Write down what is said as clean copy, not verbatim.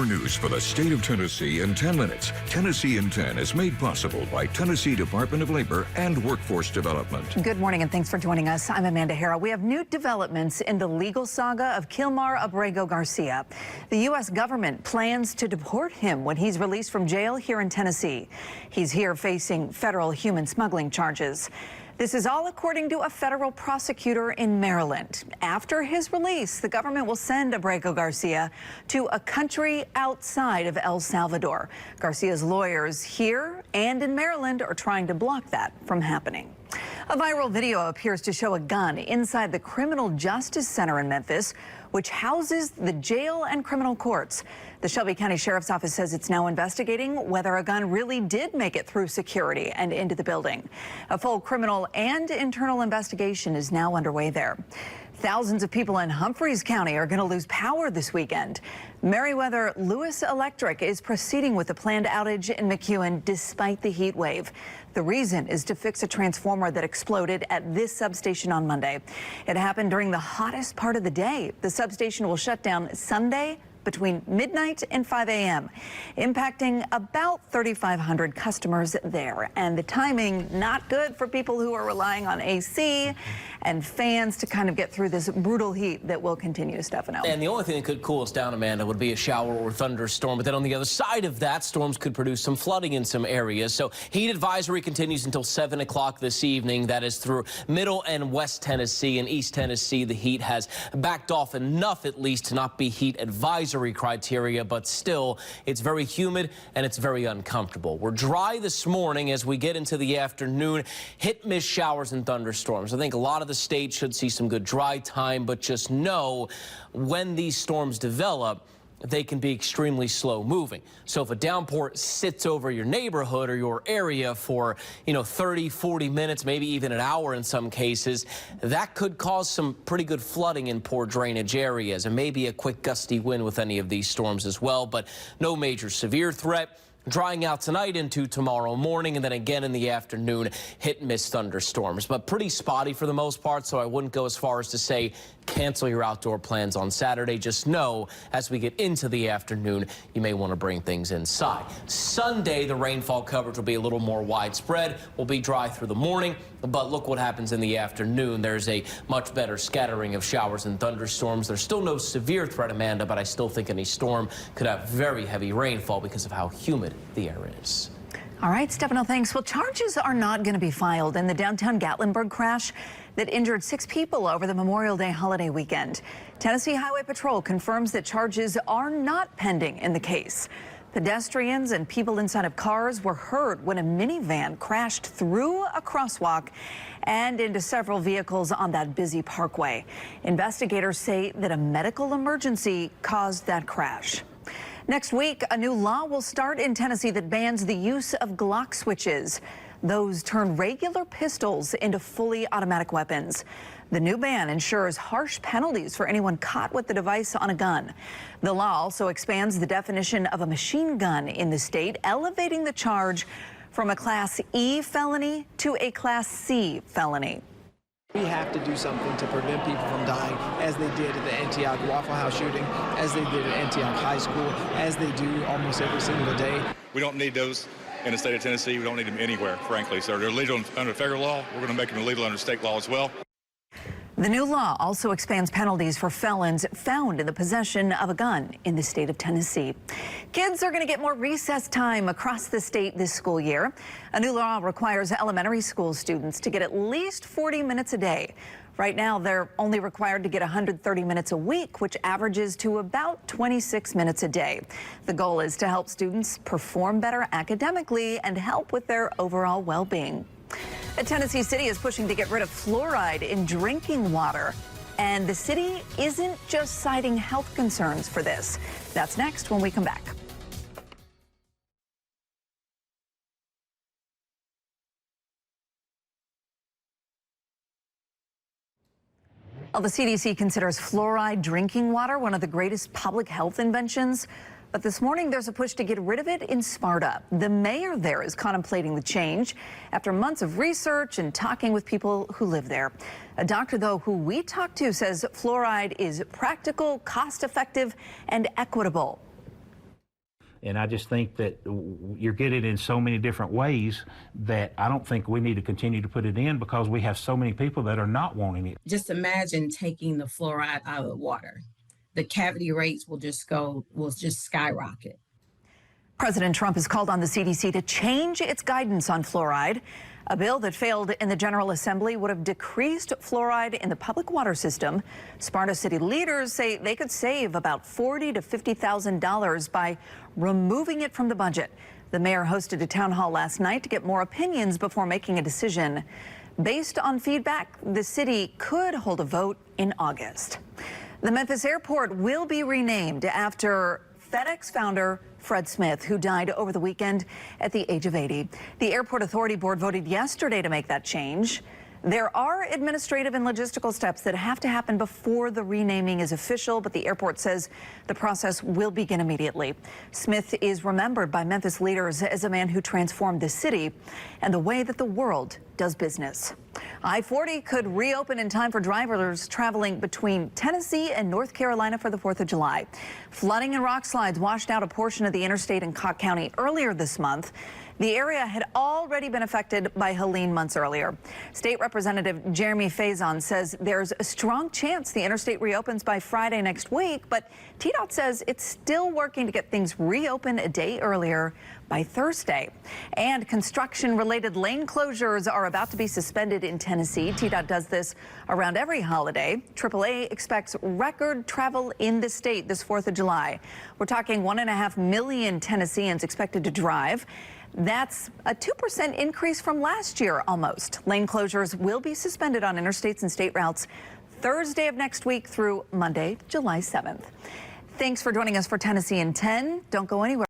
Your news for the state of Tennessee in 10 minutes. Tennessee in 10 is made possible by Tennessee Department of Labor and Workforce Development. Good morning and thanks for joining us. I'm Amanda Hara. We have new developments in the legal saga of Kilmar Abrego Garcia. The U.S. government plans to deport him when he's released from jail here in Tennessee. He's here facing federal human smuggling charges. This is all according to a federal prosecutor in Maryland. After his release, the government will send Abrego Garcia to a country outside of El Salvador. Garcia's lawyers here and in Maryland are trying to block that from happening. A viral video appears to show a gun inside the Criminal Justice Center in Memphis, which houses the jail and criminal courts. The Shelby County Sheriff's Office says it's now investigating whether a gun really did make it through security and into the building. A full criminal and internal investigation is now underway there. Thousands of people in Humphreys County are going to lose power this weekend. Meriwether Lewis Electric is proceeding with the planned outage in McEwen despite the heat wave. The reason is to fix a transformer that exploded at this substation on Monday. It happened during the hottest part of the day. The substation will shut down Sunday between midnight and 5 a.m., impacting about 3,500 customers there. And the timing, not good for people who are relying on AC and fans to kind of get through this brutal heat that will continue, Stefano. And the only thing that could cool us down, Amanda, would be a shower or thunderstorm. But then on the other side of that, storms could produce some flooding in some areas. So heat advisory continues until 7 o'clock this evening. That is through Middle and West Tennessee and East Tennessee. The heat has backed off enough, at least, to not be heat advisory criteria, but still, it's very humid and it's very uncomfortable. We're dry this morning. As we get into the afternoon, hit-miss showers and thunderstorms. I think a lot of the state should see some good dry time, but just know when these storms develop, they can be extremely slow moving. So if a downpour sits over your neighborhood or your area for, 30, 40 minutes, maybe even an hour in some cases, that could cause some pretty good flooding in poor drainage areas and maybe a quick gusty wind with any of these storms as well, but no major severe threat. Drying out tonight into tomorrow morning, and then again in the afternoon, hit-and-miss thunderstorms. But pretty spotty for the most part, so I wouldn't go as far as to say cancel your outdoor plans on Saturday. Just know, as we get into the afternoon, you may want to bring things inside. Sunday, the rainfall coverage will be a little more widespread. We'll be dry through the morning, but look what happens in the afternoon. There's a much better scattering of showers and thunderstorms. There's still no severe threat, Amanda, but I still think any storm could have very heavy rainfall because of how humid the air is. All right, Stefano, thanks. Well, charges are not going to be filed in the downtown Gatlinburg crash that injured 6 people over the Memorial Day holiday weekend. Tennessee Highway Patrol confirms that charges are not pending in the case. Pedestrians and people inside of cars were hurt when a minivan crashed through a crosswalk and into several vehicles on that busy parkway. Investigators say that a medical emergency caused that crash. Next week, a new law will start in Tennessee that bans the use of Glock switches. Those turn regular pistols into fully automatic weapons. The new ban ensures harsh penalties for anyone caught with the device on a gun. The law also expands the definition of a machine gun in the state, elevating the charge from a Class E felony to a Class C felony. We have to do something to prevent people from dying, as they did at the Antioch Waffle House shooting, as they did at Antioch High School, as they do almost every single day. We don't need those in the state of Tennessee. We don't need them anywhere, frankly. So they're illegal under federal law. We're going to make them illegal under state law as well. The new law also expands penalties for felons found in the possession of a gun in the state of Tennessee. Kids are going to get more recess time across the state this school year. A new law requires elementary school students to get at least 40 minutes a day. Right now, they're only required to get 130 minutes a week, which averages to about 26 minutes a day. The goal is to help students perform better academically and help with their overall well-being. A Tennessee city is pushing to get rid of fluoride in drinking water. And the city isn't just citing health concerns for this. That's next when we come back. Well, the CDC considers fluoride drinking water one of the greatest public health inventions. But this morning, there's a push to get rid of it in Sparta. The mayor there is contemplating the change after months of research and talking with people who live there. A doctor, though, who we talked to says fluoride is practical, cost-effective, and equitable. And I just think that you're getting it in so many different ways that I don't think we need to continue to put it in, because we have so many people that are not wanting it. Just imagine taking the fluoride out of the water. The cavity rates will just skyrocket. President Trump has called on the CDC to change its guidance on fluoride. A bill that failed in the General Assembly would have decreased fluoride in the public water system. Sparta city leaders say they could save about $40,000 to $50,000 by removing it from the budget. The mayor hosted a town hall last night to get more opinions before making a decision. Based on feedback, the city could hold a vote in August. The Memphis airport will be renamed after FedEx founder Fred Smith, who died over the weekend at the age of 80. The Airport Authority Board voted yesterday to make that change. There are administrative and logistical steps that have to happen before the renaming is official, but the airport says the process will begin immediately. Smith is remembered by Memphis leaders as a man who transformed the city and the way that the world does business. I-40 could reopen in time for drivers traveling between Tennessee and North Carolina for the 4th of July. Flooding and rock slides washed out a portion of the interstate in Cocke County earlier this month. The area had already been affected by Helene months earlier. State Representative Jeremy Faison says there's a strong chance the interstate reopens by Friday next week, but TDOT says it's still working to get things reopened a day earlier by Thursday. And construction-related lane closures are about to be suspended in Tennessee. TDOT does this around every holiday. AAA expects record travel in the state this 4th of July. We're talking 1.5 million Tennesseans expected to drive. That's a 2% increase from last year almost. Lane closures will be suspended on interstates and state routes Thursday of next week through Monday, July 7th. Thanks for joining us for Tennessee in 10. Don't go anywhere.